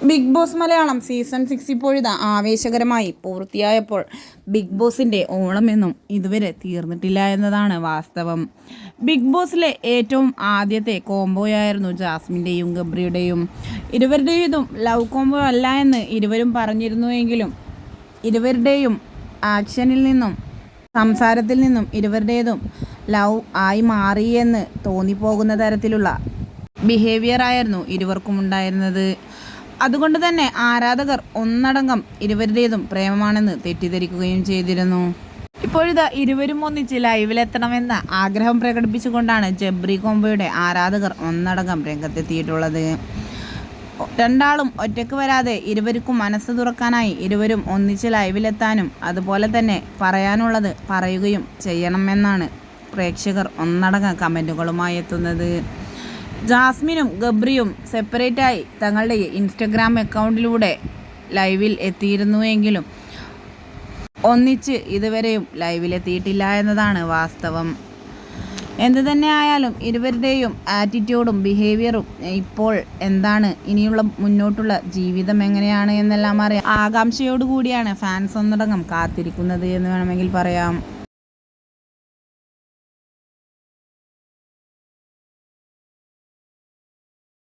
Big boss Malayalam season 6 ഇപ്പോഴിതാ ആവേശകരമായി പൂർത്തിയായപ്പോൾ big ബോസിൻ്റെ ഓണമെന്നും ഇതുവരെ തീർന്നിട്ടില്ല എന്നതാണ് വാസ്തവം. ബിഗ് ബോസിലെ ഏറ്റവും ആദ്യത്തെ കോംബോയായിരുന്നു ജാസ്മിൻ്റെയും ഗബ്രിയുടെയും. ഇരുവരുടേതും ലവ് കോംബോ അല്ല എന്ന് ഇരുവരും പറഞ്ഞിരുന്നുവെങ്കിലും ഇരുവരുടെയും ആക്ഷനിൽ നിന്നും സംസാരത്തിൽ നിന്നും ഇരുവരുടേതും ലവ് ആയി മാറിയെന്ന് തോന്നിപ്പോകുന്ന തരത്തിലുള്ള ബിഹേവിയർ ആയിരുന്നു ഇരുവർക്കും ഉണ്ടായിരുന്നത്. അതുകൊണ്ട് തന്നെ ആരാധകർ ഒന്നടങ്കം ഇരുവരുടേതും പ്രേമമാണെന്ന് തെറ്റിദ്ധരിക്കുകയും ചെയ്തിരുന്നു. ഇപ്പോഴിതാ ഇരുവരും ഒന്നിച്ച് ലൈവിലെത്തണമെന്ന ആഗ്രഹം പ്രകടിപ്പിച്ചുകൊണ്ടാണ് ജബ്രി കോംബോയുടെ ആരാധകർ ഒന്നടങ്കം രംഗത്തെത്തിയിട്ടുള്ളത്. രണ്ടാളും ഒറ്റയ്ക്ക് വരാതെ ഇരുവർക്കും മനസ്സ് തുറക്കാനായി ഇരുവരും ഒന്നിച്ച് ലൈവിലെത്താനും അതുപോലെ തന്നെ പറയാനുള്ളത് പറയുകയും ചെയ്യണമെന്നാണ് പ്രേക്ഷകർ ഒന്നടങ്കം കമൻറ്റുകളുമായി എത്തുന്നത്. ജാസ്മിനും ഗബ്രിയും സെപ്പറേറ്റായി തങ്ങളുടെ ഇൻസ്റ്റഗ്രാം അക്കൗണ്ടിലൂടെ ലൈവിൽ എത്തിയിരുന്നുവെങ്കിലും ഒന്നിച്ച് ഇതുവരെയും ലൈവിലെത്തിയിട്ടില്ല എന്നതാണ് വാസ്തവം. എന്തു തന്നെ ആയാലും ഇരുവരുടെയും ആറ്റിറ്റ്യൂഡും ബിഹേവിയറും ഇപ്പോൾ എന്താണ്, ഇനിയുള്ള മുന്നോട്ടുള്ള ജീവിതം എങ്ങനെയാണ് എന്നെല്ലാം അറിയാം ആകാംക്ഷയോടുകൂടിയാണ് ഫാൻസ് ഒന്നടങ്കം കാത്തിരിക്കുന്നത് എന്ന് വേണമെങ്കിൽ പറയാം.